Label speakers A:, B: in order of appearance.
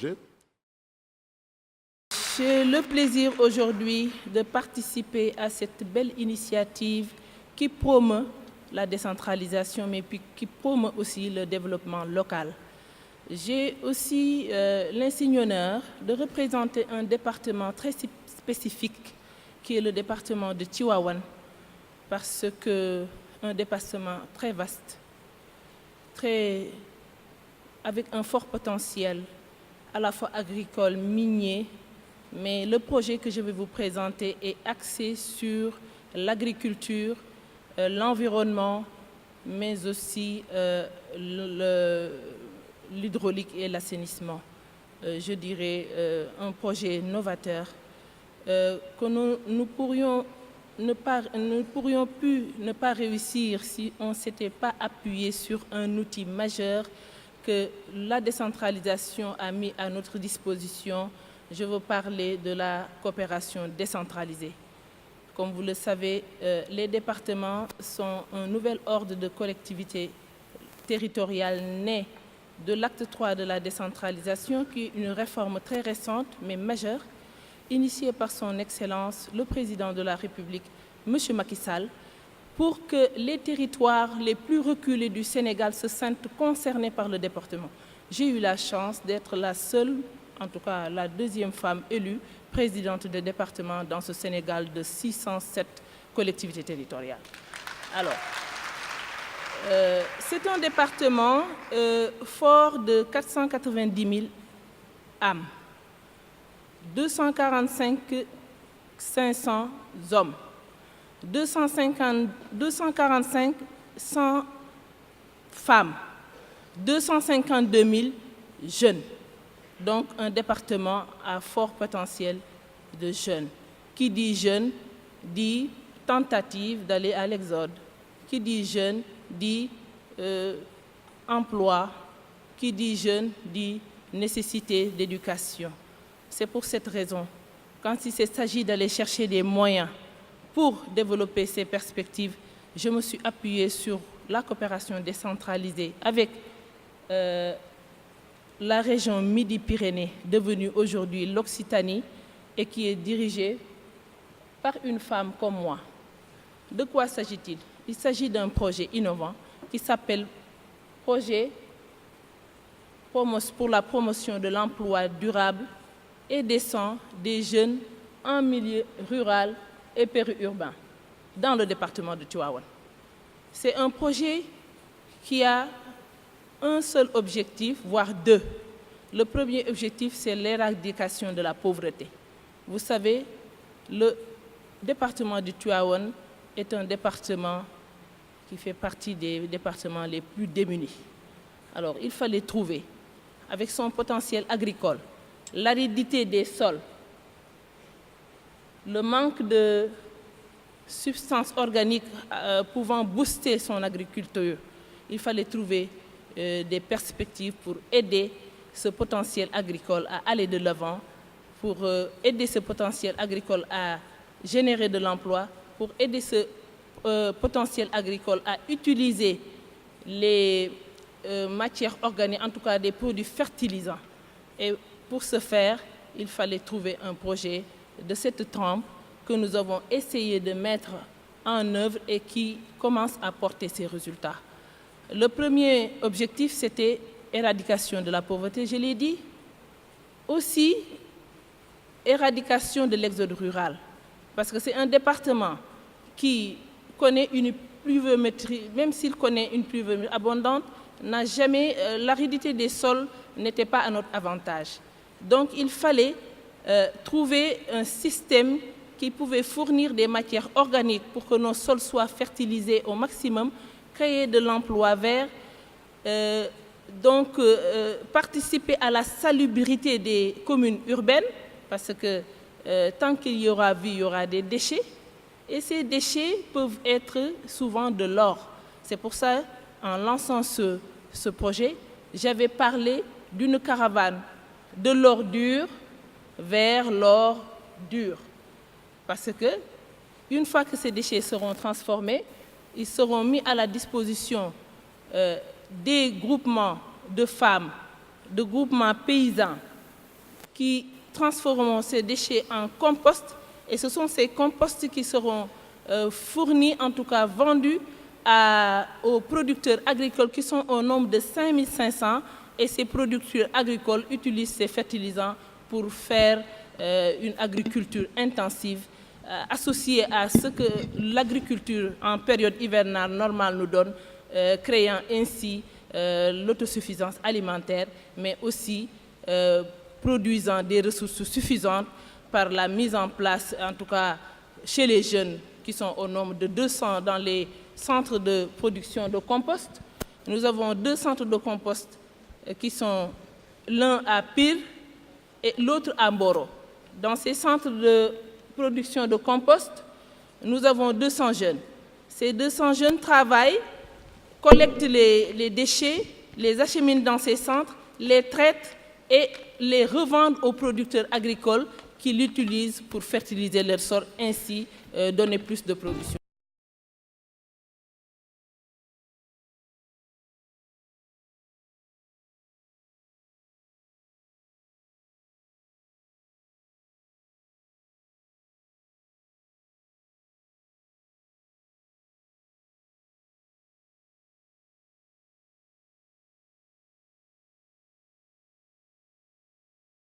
A: J'ai le plaisir aujourd'hui de participer à cette belle initiative qui promeut la décentralisation, mais puis qui promeut aussi le développement local. J'ai aussi l'insigne honneur de représenter un département très spécifique qui est le département de Tivaouane, parce que un département très vaste, avec un fort potentiel, à la fois agricole, minier, mais le projet que je vais vous présenter est axé sur l'agriculture, l'environnement, mais aussi l'hydraulique et l'assainissement. Je dirais un projet novateur que nous ne pourrions plus ne pas réussir si on ne s'était pas appuyé sur un outil majeur que la décentralisation a mis à notre disposition. Je veux parler de la coopération décentralisée. Comme vous le savez, les départements sont un nouvel ordre de collectivité territoriale né de l'acte 3 de la décentralisation, qui est une réforme très récente mais majeure, initiée par son Excellence le Président de la République, M. Macky Sall, pour que les territoires les plus reculés du Sénégal se sentent concernés par le département. J'ai eu la chance d'être la seule, en tout cas la deuxième femme élue, présidente de département dans ce Sénégal de 607 collectivités territoriales. Alors, c'est un département fort de 490 000 âmes, 245 500 hommes, 245 100 femmes, 252 000 jeunes. Donc un département à fort potentiel de jeunes. Qui dit jeunes dit tentative d'aller à l'exode. Qui dit jeune dit emploi. Qui dit jeune dit nécessité d'éducation. C'est pour cette raison, quand il s'agit d'aller chercher des moyens pour développer ces perspectives, je me suis appuyée sur la coopération décentralisée avec la région Midi-Pyrénées, devenue aujourd'hui l'Occitanie, et qui est dirigée par une femme comme moi. De quoi s'agit-il? Il s'agit d'un projet innovant qui s'appelle Projet pour la promotion de l'emploi durable et décent des jeunes en milieu rural et périurbain dans le département de Tivaouane. C'est un projet qui a un seul objectif, voire deux. Le premier objectif, c'est l'éradication de la pauvreté. Vous savez, le département du Tivaouane est un département qui fait partie des départements les plus démunis. Alors, il fallait trouver, avec son potentiel agricole, l'aridité des sols, le manque de substances organiques pouvant booster son agriculture, il fallait trouver des perspectives pour aider ce potentiel agricole à aller de l'avant, pour aider ce potentiel agricole à générer de l'emploi, pour aider ce potentiel agricole à utiliser les matières organiques, en tout cas des produits fertilisants. Et pour ce faire, il fallait trouver un projet de cette trempe que nous avons essayé de mettre en œuvre et qui commence à porter ses résultats. Le premier objectif, c'était éradication de la pauvreté, je l'ai dit. Aussi, éradication de l'exode rural. Parce que c'est un département qui connaît une pluviométrie, même s'il connaît une pluviométrie abondante, n'a jamais, l'aridité des sols n'était pas à notre avantage. Donc il fallait trouver un système qui pouvait fournir des matières organiques pour que nos sols soient fertilisés au maximum, créer de l'emploi vert, participer à la salubrité des communes urbaines, parce que tant qu'il y aura vie, il y aura des déchets, et ces déchets peuvent être souvent de l'or. C'est pour ça, en lançant ce projet, j'avais parlé d'une caravane de l'or dur vers l'or dur. Parce que, une fois que ces déchets seront transformés, ils seront mis à la disposition des groupements de femmes, de groupements paysans qui transformeront ces déchets en compost, et ce sont ces composts qui seront fournis, en tout cas vendus aux producteurs agricoles qui sont au nombre de 5500, et ces producteurs agricoles utilisent ces fertilisants pour faire une agriculture intensive associée à ce que l'agriculture en période hivernale normale nous donne, créant ainsi l'autosuffisance alimentaire, mais aussi produisant des ressources suffisantes par la mise en place, en tout cas chez les jeunes qui sont au nombre de 200 dans les centres de production de compost. Nous avons 2 centres de compost qui sont l'un à Pire et l'autre à Mboro. Dans ces centres de production de compost, nous avons 200 jeunes. Ces 200 jeunes travaillent, collectent les déchets, les acheminent dans ces centres, les traitent et les revendent aux producteurs agricoles qui l'utilisent pour fertiliser leur sol, ainsi donner plus de production.